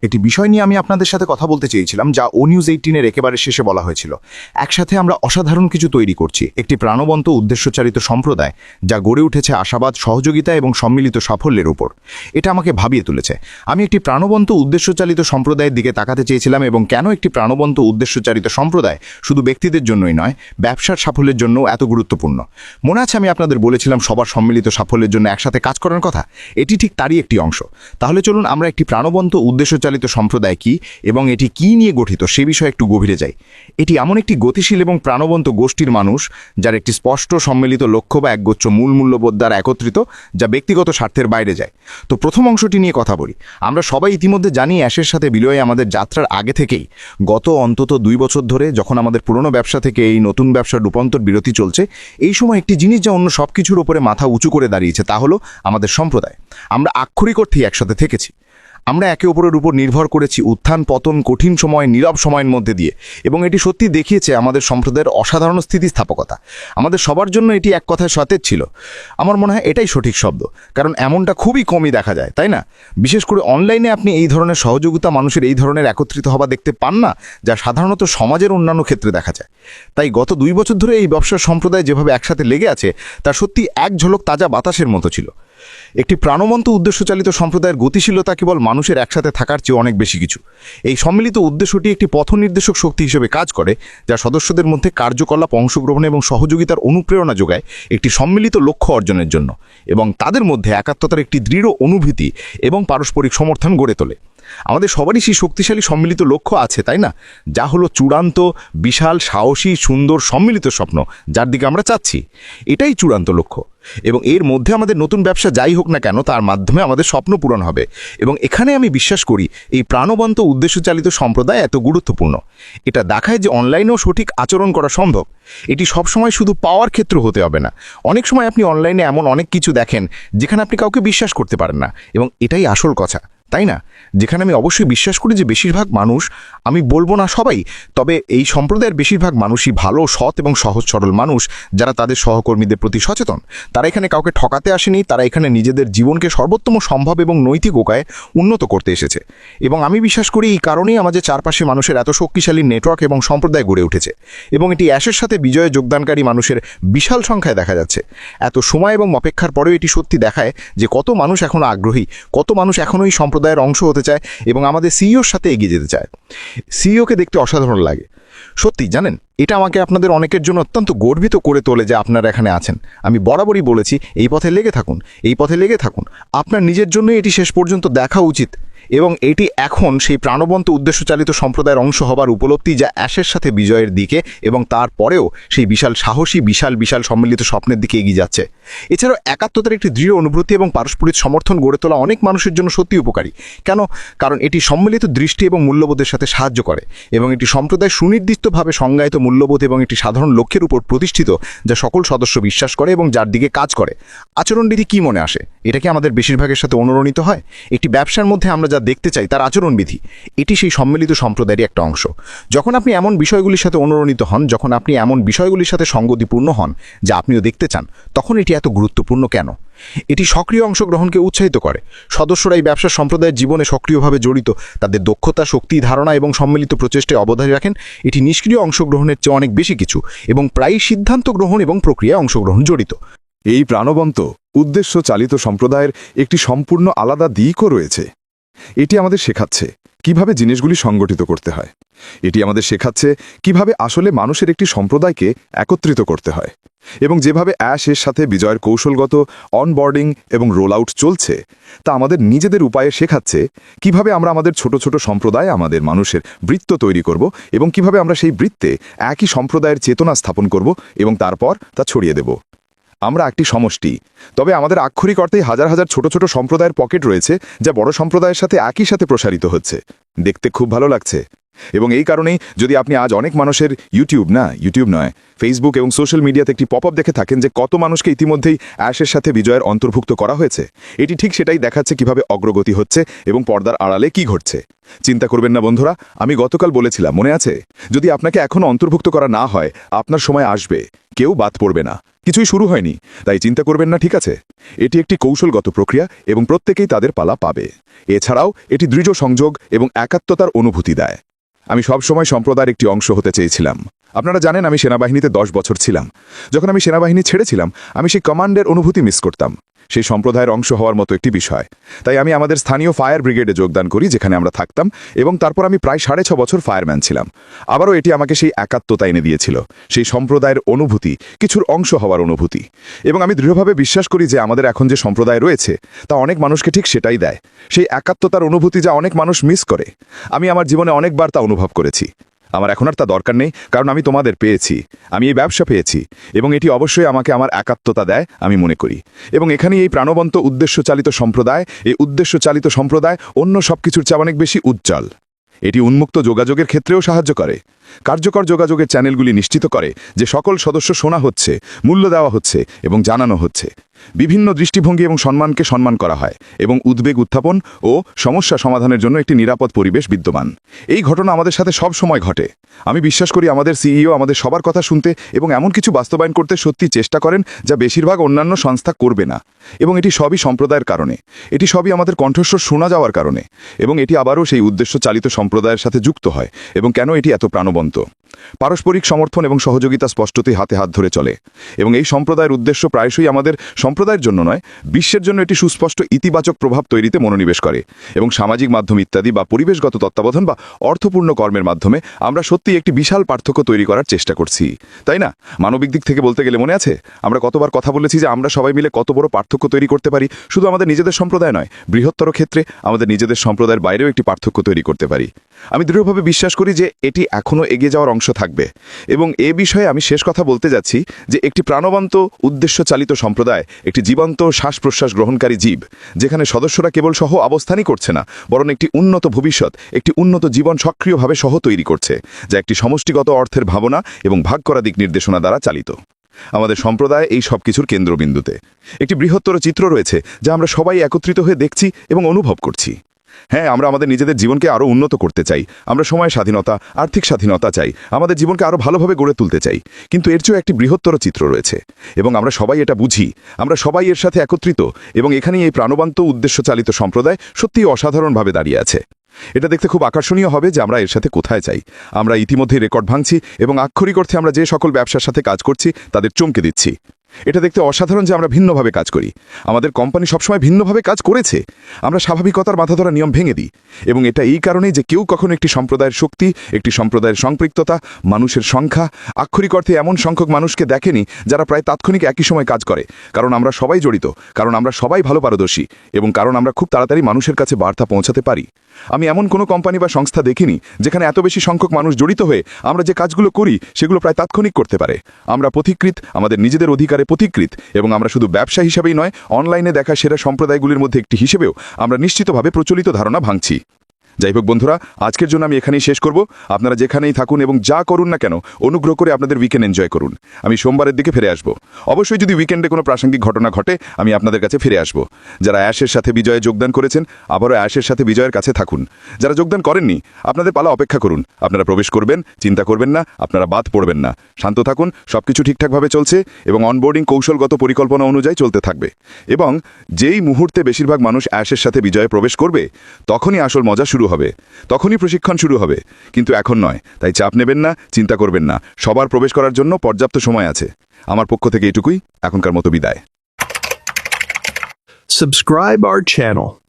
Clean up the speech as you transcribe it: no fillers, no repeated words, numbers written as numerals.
একটি বিষয় নিয়ে আমি আপনাদের সাথে কথা বলতে চেয়েছিলাম, যা ও নিউজ 18-এর একেবারে শেষে বলা হয়েছিল। একসাথে আমরা অসাধারণ কিছু তৈরি করছি, একটি প্রাণবন্ত উদ্দেশ্যচালিত সম্প্রদায় যা গড়ে উঠেছে আশাবাদ, সহযোগিতা এবং সম্মিলিত সাফল্যের উপর। এটা আমাকে ভাবিয়ে তুলেছে। আমি একটি প্রাণবন্ত উদ্দেশ্যচালিত সম্প্রদায়ের দিকে তাকাতে চেয়েছিলাম, এবং কেন একটি প্রাণবন্ত উদ্দেশ্যচালিত সম্প্রদায় শুধু ব্যক্তিদের জন্যই নয়, ব্যবসার সাফল্যের জন্য এত গুরুত্বপূর্ণ। মনে আছে আমি আপনাদের বলেছিলাম সবার সম্মিলিত সাফল্যের জন্য একসাথে কাজ করার কথা? এটি ঠিক তারই একটি অংশ। তাহলে চলুন আমরা একটি প্রাণবন্ত উদ্দেশ্যচালিত সম্প্রদায় কি এবং এটি কি নিয়ে গঠিত সে বিষয়ে একটু গভীরে যাই। এটি এমন একটি গতিশীল এবং প্রাণবন্ত গোষ্ঠীর মানুষ যার একটি স্পষ্ট সম্মিলিত লক্ষ্য বা একগুচ্ছ মূল মূল্যবোধ দ্বারা একত্রিত, যা ব্যক্তিগত স্বার্থের বাইরে যায়। তো প্রথম অংশটি নিয়ে কথা বলি। আমরা সবাই ইতিমধ্যে জানি অ্যাশের সাথে বিলয়ে আমাদের যাত্রার আগে থেকেই, গত অন্তত 2 বছর ধরে যখন আমাদের পুরনো ব্যবসা থেকে এই নতুন ব্যবসার রূপান্তর বিরতি চলছে, এই সময় একটি জিনিস যা অন্য সব কিছুর উপরে মাথা উঁচু করে দাঁড়িয়েছে, তা হলো আমাদের সম্প্রদায়। আমরা আক্ষরিক অর্থেই একসাথে থেকেছি। আমরা একে অপরের উপর নির্ভর করেছি উত্থান পতন, কঠিন সময়, নীরব সময়ের মধ্যে দিয়ে, এবং এটি সত্যি দেখিয়েছে আমাদের সম্প্রদায়ের অসাধারণ স্থিতিস্থাপকতা। আমাদের সবার জন্য এটি এক কথায় সতেজ ছিল। আমার মনে হয় এটাই সঠিক শব্দ, কারণ এমনটা খুবই কমই দেখা যায়, তাই না? বিশেষ করে অনলাইনে আপনি এই ধরনের সহযোগিতা, মানুষের এই ধরনের একত্রিত হওয়া দেখতে পান না, যা সাধারণত সমাজের অন্যান্য ক্ষেত্রে দেখা যায়। তাই গত 2 বছর ধরে এই ব্যবসার সম্প্রদায় যেভাবে একসাথে লেগে আছে, তা সত্যি এক ঝলক তাজা বাতাসের মতো ছিল। একটি প্রাণবন্ত উদ্দেশ্যচালিত সম্প্রদায়ের গতিশীলতা কেবল মানুষের একসাথে থাকার চেয়ে অনেক বেশি কিছু। এই সম্মিলিত উদ্দেশ্যটি একটি পথ নির্দেশক শক্তি হিসেবে কাজ করে, যা সদস্যদের মধ্যে কার্যকলাপ, অংশগ্রহণ এবং সহযোগিতার অনুপ্রেরণা যোগায় একটি সম্মিলিত লক্ষ্য অর্জনের জন্য, এবং তাদের মধ্যে একাত্মতার একটি দৃঢ় অনুভূতি এবং পারস্পরিক সমর্থন গড়ে তোলে। আমাদের সবারই সেই শক্তিশালী সম্মিলিত লক্ষ্য আছে, তাই না? যা হলো চূড়ান্ত, বিশাল, সাহসী, সুন্দর সম্মিলিত স্বপ্ন, যার দিকে আমরা চাচ্ছি। এটাই চূড়ান্ত লক্ষ্য, এবং এর মধ্যে আমাদের নতুন ব্যবসা যাই হোক না কেন, তার মাধ্যমে আমাদের স্বপ্ন পূরণ হবে। এবং এখানে আমি বিশ্বাস করি এই প্রাণবন্ত উদ্দেশ্যচালিত সম্প্রদায় এত গুরুত্বপূর্ণ। এটা দেখায় যে অনলাইনেও সঠিক আচরণ করা সম্ভব। এটি সবসময় শুধু পাওয়ার ক্ষেত্র হতে হবে না। অনেক সময় আপনি অনলাইনে এমন অনেক কিছু দেখেন যেখানে আপনি কাউকে বিশ্বাস করতে পারেন না, এবং এটাই আসল কথা, তাই না? যেখানে আমি অবশ্যই বিশ্বাস করি যে বেশিরভাগ মানুষ, আমি বলবো না সবাই, তবে এই সম্প্রদায়ের বেশিরভাগ মানুষই ভালো, সৎ এবং সহজ সরল মানুষ, যারা তাদের সহকর্মীদের প্রতি সচেতন। তারা এখানে কাউকে ঠকাতে আসেনি, তারা এখানে নিজেদের জীবনকে সর্বোত্তম সম্ভব এবং নৈতিক উপায়ে উন্নত করতে এসেছে। এবং আমি বিশ্বাস করি এই কারণেই আমাদের চারপাশে মানুষের এত শক্তিশালী নেটওয়ার্ক এবং সম্প্রদায় গড়ে উঠেছে, এবং এটি অ্যাশের সাথে বিজয়ে যোগদানকারী মানুষের বিশাল সংখ্যায় দেখা যাচ্ছে। এত সময় এবং অপেক্ষার পরেও এটি সত্যি দেখায় যে কত মানুষ এখনও আগ্রহী, কত মানুষ এখনও এই সম্প্রদায়ের অংশ হতে চায় এবং আমাদের সিইওর সাথে এগিয়ে যেতে চায়। সিইওকে দেখতে অসাধারণ লাগে সত্যি, জানেন? এটা আমাকে আপনাদের অনেকের জন্য অত্যন্ত গর্বিত করে তোলে যে আপনারা এখানে আছেন। আমি বরাবরই বলেছি, এই পথে লেগে থাকুন, এই পথে লেগে থাকুন। আপনার নিজের জন্যই এটি শেষ পর্যন্ত দেখা উচিত, এবং এটি এখন সেই প্রাণবন্ত উদ্দেশ্যচালিত সম্প্রদায়ের অংশ হবার উপলব্ধি, যা অ্যাশের সাথে বিজয়ের দিকে এবং তারপরেও সেই বিশাল সাহসী, বিশাল বিশাল সম্মিলিত স্বপ্নের দিকে এগিয়ে যাচ্ছে। এছাড়াও একাত্মতার একটি দৃঢ় অনুভূতি এবং পারস্পরিক সমর্থন গড়ে তোলা অনেক মানুষের জন্য সত্যি উপকারী। কেন? কারণ এটি সম্মিলিত দৃষ্টি এবং মূল্যবোধের সাথে সাহায্য করে, এবং এটি সম্প্রদায় সুনির্দিষ্টভাবে সংজ্ঞায়িত মূল্যবোধ এবং একটি সাধারণ লক্ষ্যের উপর প্রতিষ্ঠিত, যা সকল সদস্য বিশ্বাস করে এবং যার দিকে কাজ করে। আচরণবিধি কি মনে আসে? এটা কি আমাদের বেশিরভাগের সাথে অনুরণিত হয়? একটি ব্যবসার মধ্যে আমরা যা দেখতে চাই তার আচরণবিধি, এটি সেই সম্মিলিত সম্প্রদায়েরই একটা অংশ। যখন আপনি এমন বিষয়গুলির সাথে অনুরণিত হন, যখন আপনি এমন বিষয়গুলির সাথে সঙ্গতিপূর্ণ হন যা আপনিও দেখতে চান, তখন এটি এত গুরুত্বপূর্ণ কেন? এটি সক্রিয় অংশগ্রহণকে উৎসাহিত করে। সদস্যরা এই ব্যবসা সম্প্রদায়ের জীবনে সক্রিয়ভাবে জড়িত, তাদের দক্ষতা, শক্তি, ধারণা এবং সম্মিলিত প্রচেষ্টায় অবদান রাখেন। এটি নিষ্ক্রিয় অংশগ্রহণের চেয়ে অনেক বেশি কিছু, এবং প্রায়ই সিদ্ধান্ত গ্রহণ এবং প্রক্রিয়ায় অংশগ্রহণ জড়িত। এই প্রাণবন্ত উদ্দেশ্য চালিত সম্প্রদায়ের একটি সম্পূর্ণ আলাদা দিকও রয়েছে। এটি আমাদের শেখাচ্ছে কিভাবে জিনিসগুলি সংগঠিত করতে হয়। এটি আমাদের শেখাচ্ছে কিভাবে আসলে মানুষের একটি সম্প্রদায়কে একত্রিত করতে হয়, এবং যেভাবে অ্যাশের সাথে বিজয়ের কৌশলগত অনবোর্ডিং এবং রোল আউট চলছে, তা আমাদের নিজেদের উপায়ে শেখাচ্ছে কিভাবে আমরা আমাদের ছোট ছোট সম্প্রদায়, আমাদের মানুষের বৃত্ত তৈরি করব, এবং কিভাবে আমরা সেই বৃত্তে একই সম্প্রদায়ের চেতনা স্থাপন করব এবং তারপর তা ছড়িয়ে দেব। আমরা একটি সমষ্টি, তবে আমাদের আক্ষরিক অর্থেই হাজার হাজার ছোট ছোট সম্প্রদায়ের পকেট রয়েছে, যা বড় সম্প্রদায়ের সাথে একই সাথে প্রসারিত হচ্ছে। দেখতে খুব ভালো লাগছে, এবং এই কারণেই যদি আপনি আজ অনেক মানুষের ইউটিউব নয়, ফেসবুক এবং সোশ্যাল মিডিয়াতে একটি পপ আপ দেখে থাকেন যে কত মানুষকে ইতিমধ্যেই অ্যাশের সাথে বিজয়ের অন্তর্ভুক্ত করা হয়েছে, এটি ঠিক সেটাই দেখাচ্ছে কিভাবে অগ্রগতি হচ্ছে এবং পর্দার আড়ালে কি ঘটছে। চিন্তা করবেন না বন্ধুরা, আমি গতকাল বলেছিলাম, মনে আছে? যদি আপনাকে এখনও অন্তর্ভুক্ত করা না হয়, আপনার সময় আসবে, কেউ বাদ পড়বে না। কিছুই শুরু হয়নি, তাই চিন্তা করবেন না, ঠিক আছে? এটি একটি কৌশলগত প্রক্রিয়া এবং প্রত্যেকেই তাদের পালা পাবে। এছাড়াও এটি দৃঢ় সংযোগ এবং একাত্মতার অনুভূতি দেয়। আমি সবসময় সম্প্রদায়ের একটি অংশ হতে চেয়েছিলাম। আপনারা জানেন আমি সেনাবাহিনীতে 10 বছর ছিলাম। যখন আমি সেনাবাহিনী ছেড়েছিলাম, আমি সেই কমান্ডের অনুভূতি মিস করতাম, সেই সম্প্রদায়ের অংশ হওয়ার মতো একটি বিষয়। তাই আমি আমাদের স্থানীয় ফায়ার ব্রিগেডে যোগদান করি, যেখানে আমরা থাকতাম, এবং তারপর আমি প্রায় 6.5 বছর ফায়ারম্যান ছিলাম। আবারও এটি আমাকে সেই একাত্মতা এনে দিয়েছিল, সেই সম্প্রদায়ের অনুভূতি, কিছুর অংশ হওয়ার অনুভূতি। এবং আমি দৃঢ়ভাবে বিশ্বাস করি যে আমাদের এখন যে সম্প্রদায় রয়েছে তা অনেক মানুষকে ঠিক সেটাই দেয়, সেই একাত্মতার অনুভূতি যা অনেক মানুষ মিস করে। আমি আমার জীবনে অনেকবার তা অনুভব করেছি। আমার এখন আর তা দরকার নেই, কারণ আমি তোমাদের পেয়েছি, আমি এই ব্যবসা পেয়েছি, এবং এটি অবশ্যই আমাকে আমার একাত্মতা দেয়, আমি মনে করি। এবং এখানে এই প্রাণবন্ত উদ্দেশ্যচালিত সম্প্রদায়, এই উদ্দেশ্যচালিত সম্প্রদায় অন্য সবকিছুর চেয়ে অনেক বেশি উজ্জ্বল। এটি উন্মুক্ত যোগাযোগের ক্ষেত্রেও সাহায্য করে। কার্যকর যোগাযোগের চ্যানেলগুলি নিশ্চিত করে যে সকল সদস্য শোনা হচ্ছে, মূল্য দেওয়া হচ্ছে এবং জানানো হচ্ছে। বিভিন্ন দৃষ্টিভঙ্গি এবং সম্মানকে সম্মান করা হয়, এবং উদ্বেগ উত্থাপন ও সমস্যা সমাধানের জন্য একটি নিরাপদ পরিবেশ বিদ্যমান। এই ঘটনা আমাদের সাথে সব সময় ঘটে। আমি বিশ্বাস করি আমাদের সিইও আমাদের সবার কথা শুনতে এবং এমন কিছু বাস্তবায়ন করতে সত্যি চেষ্টা করেন যা বেশিরভাগ অন্যান্য সংস্থা করবে না। এবং এটি সবই সম্প্রদায়ের কারণে, এটি সবই আমাদের কণ্ঠস্বর শোনা যাওয়ার কারণে। এবং এটি আবারও সেই উদ্দেশ্য চালিত সম্প্রদায়ের সাথে যুক্ত হয়। এবং কেন এটি এত প্রাণবন্ত? পারস্পরিক সমর্থন এবং সহযোগিতা স্পষ্টতই হাতে হাত ধরে চলে। এবং এই সম্প্রদায়ের উদ্দেশ্য প্রায়শই আমাদের সম্প্রদায়ের জন্য নয়, বিশ্বের জন্য এটি সুস্পষ্ট ইতিবাচক প্রভাব তৈরিতে মনোনিবেশ করে। এবং সামাজিক মাধ্যম ইত্যাদি বা পরিবেশগত তত্ত্বাবধান বা অর্থপূর্ণ কর্মের মাধ্যমে আমরা সত্যিই একটি বিশাল পার্থক্য তৈরি করার চেষ্টা করছি, তাই না? মানবিক দিক থেকে বলতে গেলে মনে আছে আমরা কতবার কথা বলেছি যে আমরা সবাই মিলে কত বড় পার্থক্য তৈরি করতে পারি? শুধু আমাদের নিজেদের সম্প্রদায় নয়, বৃহত্তর ক্ষেত্রে আমাদের নিজেদের সম্প্রদায়ের বাইরেও একটি পার্থক্য তৈরি করতে পারি। আমি দৃঢ়ভাবে বিশ্বাস করি যে এটি এখনও এগিয়ে যাওয়ার অংশ থাকবে। এবং এ বিষয়ে আমি শেষ কথা বলতে যাচ্ছি যে একটি প্রাণবন্ত উদ্দেশ্যচালিত সম্প্রদায় একটি জীবন্ত শ্বাস প্রশ্বাস গ্রহণকারী জীব, যেখানে সদস্যরা কেবল সহ অবস্থানই করছে না, বরং একটি উন্নত ভবিষ্যৎ, একটি উন্নত জীবন সক্রিয়ভাবে সহ তৈরি করছে, যা একটি সমষ্টিগত অর্থের ভাবনা এবং ভাগ করা দিক নির্দেশনা দ্বারা চালিত। আমাদের সম্প্রদায় এই সব কিছুর কেন্দ্রবিন্দুতে। একটি বৃহত্তর চিত্র রয়েছে যা আমরা সবাই একত্রিত হয়ে দেখছি এবং অনুভব করছি। হ্যাঁ, আমরা আমাদের নিজেদের জীবনকে আরও উন্নত করতে চাই, আমরা সময় স্বাধীনতা, আর্থিক স্বাধীনতা চাই, আমাদের জীবনকে আরও ভালোভাবে গড়ে তুলতে চাই। কিন্তু এর চেয়েও একটি বৃহত্তর চিত্র রয়েছে, এবং আমরা সবাই এটা বুঝি, আমরা সবাই এর সাথে একত্রিত। এবং এখানেই এই প্রাণবন্ত উদ্দেশ্যচালিত সম্প্রদায় সত্যিই অসাধারণভাবে দাঁড়িয়ে আছে। এটা দেখতে খুব আকর্ষণীয় হবে যে আমরা এর সাথে কোথায় চাই। আমরা ইতিমধ্যেই রেকর্ড ভাঙছি এবং আক্ষরিক অর্থে আমরা যে সকল ব্যবসার সাথে কাজ করছি তাদের চমকে দিচ্ছি। এটা দেখতে অসাধারণ যে আমরা ভিন্নভাবে কাজ করি। আমাদের কোম্পানি সবসময় ভিন্নভাবে কাজ করেছে। আমরা স্বাভাবিকতার মাথা ধরা নিয়ম ভেঙে দিই। এবং এটা এই কারণেই যে কেউ কখনো একটি সম্প্রদায়ের শক্তি, একটি সম্প্রদায়ের সম্পৃক্ততা, মানুষের সংখ্যা, আক্ষরিক অর্থে এমন সংখ্যক মানুষকে দেখেনি যারা প্রায় তাৎক্ষণিক একই সময় কাজ করে। কারণ আমরা সবাই জড়িত, কারণ আমরা সবাই ভালো পারদর্শী, এবং কারণ আমরা খুব তাড়াতাড়ি মানুষের কাছে বার্তা পৌঁছাতে পারি। আমি এমন কোনো কোম্পানি বা সংস্থা দেখিনি যেখানে এত বেশি সংখ্যক মানুষ জড়িত হয়ে আমরা যে কাজগুলো করি সেগুলো প্রায় তাৎক্ষণিক করতে পারে। আমরা পথিকৃত, আমাদের নিজেদের অধিকারে পথিকৃত, এবং আমরা শুধু ব্যবসা হিসাবেই নয়, অনলাইনে দেখা সেরা সম্প্রদায়গুলির মধ্যে একটি হিসেবেও আমরা নিশ্চিতভাবে প্রচলিত ধারণা ভাঙছি। যাই হোক বন্ধুরা, আজকের জন্য আমি এখানেই শেষ করব। আপনারা যেখানেই থাকুন এবং যা করুন না কেন, অনুগ্রহ করে আপনাদের উইকেন্ড এনজয় করুন। আমি সোমবারের দিকে ফিরে আসব। অবশ্যই যদি উইকেন্ডে কোনো প্রাসঙ্গিক ঘটনা ঘটে আমি আপনাদের কাছে ফিরে আসব। যারা অ্যাশের সাথে বিজয়ে যোগদান করেছেন, আবারও অ্যাশের সাথে বিজয়ের কাছে থাকুন। যারা যোগদান করেননি, আপনাদের পালা অপেক্ষা করুন। আপনারা প্রবেশ করবেন, চিন্তা করবেন না, আপনারা বাদ পড়বেন না। শান্ত থাকুন, সবকিছু ঠিকঠাকভাবে চলছে এবং অনবোর্ডিং কৌশলগত পরিকল্পনা অনুযায়ী চলতে থাকবে। এবং যেই মুহূর্তে বেশিরভাগ মানুষ অ্যাশের সাথে বিজয়ে প্রবেশ করবে, তখনই আসল মজা শুরু হবে, তখনই প্রশিক্ষণ শুরু হবে। কিন্তু এখন নয়, তাই চাপ নেবেন না, চিন্তা করবেন না। সবার প্রবেশ করার জন্য পর্যাপ্ত সময় আছে। আমার পক্ষ থেকে এটুকুই, এখনকার মতো বিদায়। Subscribe our channel.